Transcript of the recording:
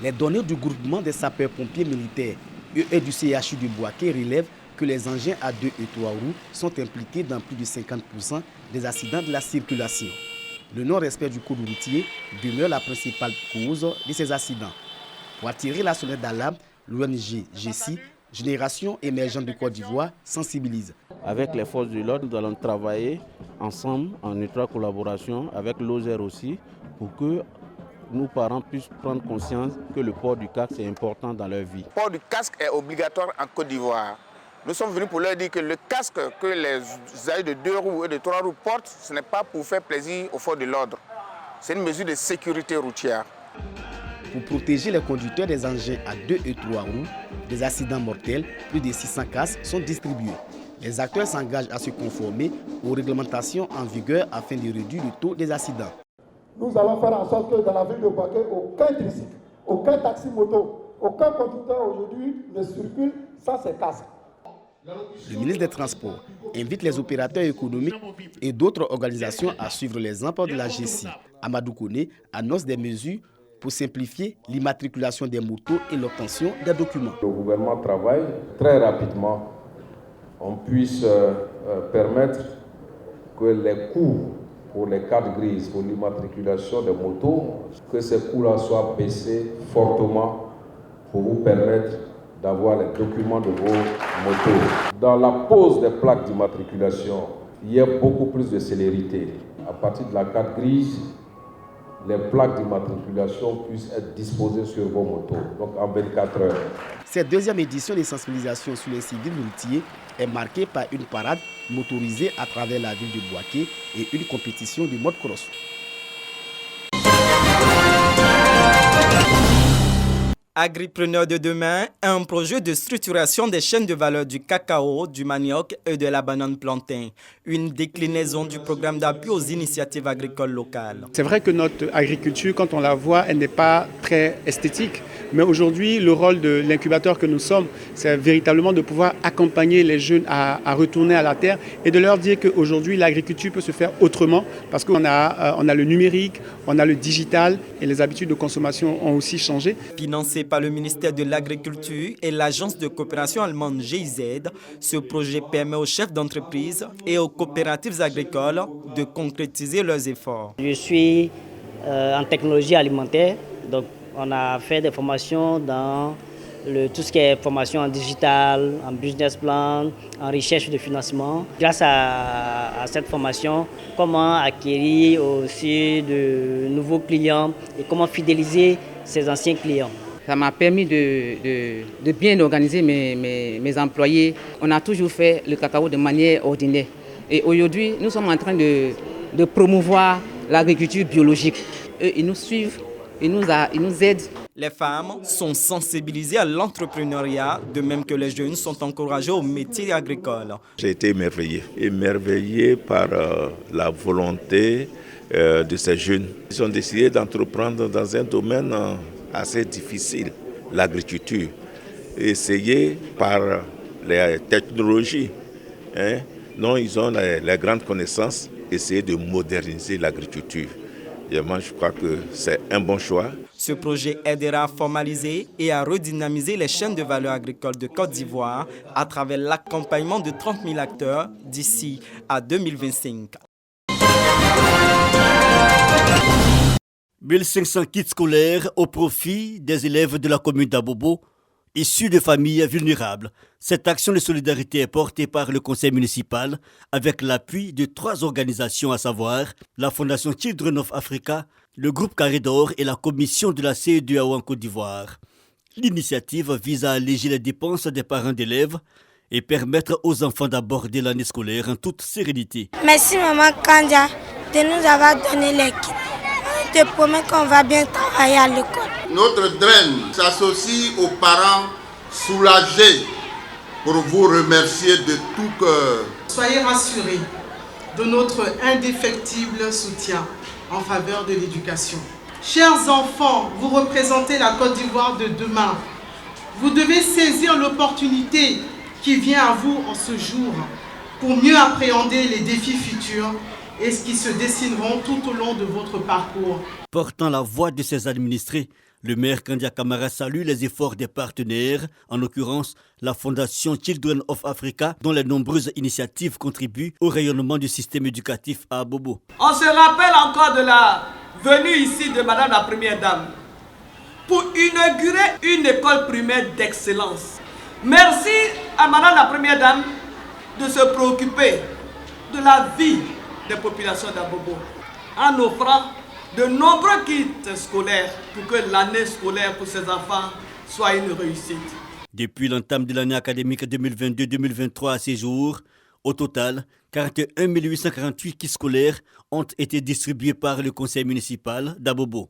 Les données du groupement des sapeurs-pompiers militaires et du CHU du Bouaké relèvent que les engins à 2 et 3 roues sont impliqués dans plus de 50% des accidents de la circulation. Le non-respect du code routier demeure la principale cause de ces accidents. Pour attirer la sonnette d'alarme, l'ONG GECI, Génération émergente de Côte d'Ivoire, sensibilise. Avec les forces de l'ordre, nous allons travailler ensemble en étroite collaboration avec l'OSER aussi pour que nos parents puissent prendre conscience que le port du casque est important dans leur vie. Le port du casque est obligatoire en Côte d'Ivoire. Nous sommes venus pour leur dire que le casque que les usagers de 2 roues et de 3 roues portent, ce n'est pas pour faire plaisir aux forces de l'ordre. C'est une mesure de sécurité routière. Pour protéger les conducteurs des engins à 2 et 3 roues des accidents mortels, plus de 600 casques sont distribués. Les acteurs s'engagent à se conformer aux réglementations en vigueur afin de réduire le taux des accidents. Nous allons faire en sorte que dans la ville de Bouaké, aucun tricycle, aucun taxi-moto, aucun conducteur aujourd'hui ne circule sans ses casques. Le ministre des Transports invite les opérateurs économiques et d'autres organisations à suivre l'exemple de la GECI. Amadou Kone annonce des mesures pour simplifier l'immatriculation des motos et l'obtention des documents. Le gouvernement travaille très rapidement. On puisse permettre que les coûts pour les cartes grises, pour l'immatriculation des motos, que ces coûts-là soient baissés fortement pour vous permettre d'avoir les documents de vos motos. Dans la pose des plaques d'immatriculation, il y a beaucoup plus de célérité. À partir de la carte grise, les plaques d'immatriculation puissent être disposées sur vos motos, donc en 24 heures. Cette deuxième édition des sensibilisations sur les civils routiers est marquée par une parade motorisée à travers la ville de Bouaké et une compétition de motocross. Agripreneur de demain, un projet de structuration des chaînes de valeur du cacao, du manioc et de la banane plantain. Une déclinaison du programme d'appui aux initiatives agricoles locales. C'est vrai que notre agriculture, quand on la voit, elle n'est pas très esthétique. Mais aujourd'hui, le rôle de l'incubateur que nous sommes, c'est véritablement de pouvoir accompagner les jeunes à retourner à la terre et de leur dire qu'aujourd'hui, l'agriculture peut se faire autrement parce qu'on a le numérique, on a le digital et les habitudes de consommation ont aussi changé. Financé par le ministère de l'Agriculture et l'agence de coopération allemande GIZ, ce projet permet aux chefs d'entreprise et aux coopératives agricoles de concrétiser leurs efforts. Je suis en technologie alimentaire, donc on a fait des formations dans tout ce qui est formation en digital, en business plan, en recherche de financement. Grâce à cette formation, comment acquérir aussi de nouveaux clients et comment fidéliser ses anciens clients. Ça m'a permis de bien organiser mes employés. On a toujours fait le cacao de manière ordinaire. Et aujourd'hui, nous sommes en train de promouvoir l'agriculture biologique. Eux, ils nous suivent, ils nous aident. Les femmes sont sensibilisées à l'entrepreneuriat, de même que les jeunes sont encouragés au métier agricole. J'ai été émerveillé par la volonté de ces jeunes. Ils ont décidé d'entreprendre dans un domaine assez difficile, l'agriculture. Essayer par les technologies, dont ils ont les grandes connaissances, essayer de moderniser l'agriculture. Et moi, je crois que c'est un bon choix. Ce projet aidera à formaliser et à redynamiser les chaînes de valeur agricole de Côte d'Ivoire à travers l'accompagnement de 30 000 acteurs d'ici à 2025. 1500 kits scolaires au profit des élèves de la commune d'Abobo, issus de familles vulnérables. Cette action de solidarité est portée par le conseil municipal avec l'appui de 3 organisations, à savoir la Fondation Children of Africa, le groupe Carré d'Or et la commission de la CEDEAO en Côte d'Ivoire. L'initiative vise à alléger les dépenses des parents d'élèves et permettre aux enfants d'aborder l'année scolaire en toute sérénité. Merci maman Kandia de nous avoir donné les kits. Je te promets qu'on va bien travailler à l'école. Notre DREN s'associe aux parents soulagés pour vous remercier de tout cœur. Soyez rassurés de notre indéfectible soutien en faveur de l'éducation. Chers enfants, vous représentez la Côte d'Ivoire de demain. Vous devez saisir l'opportunité qui vient à vous en ce jour pour mieux appréhender les défis futurs et ce qui se dessineront tout au long de votre parcours. Portant la voix de ses administrés, Le maire Kandia Kamara salue les efforts des partenaires, en l'occurrence la Fondation Children of Africa, dont les nombreuses initiatives contribuent au rayonnement du système éducatif à Abobo. On se rappelle encore de la venue ici de Madame la Première Dame pour inaugurer une école primaire d'excellence. Merci à Madame la Première Dame de se préoccuper de la vie des populations d'Abobo en offrant de nombreux kits scolaires pour que l'année scolaire pour ces enfants soit une réussite. Depuis l'entame de l'année académique 2022-2023 à ces jours, au total, 41 848 kits scolaires ont été distribués par le conseil municipal d'Abobo.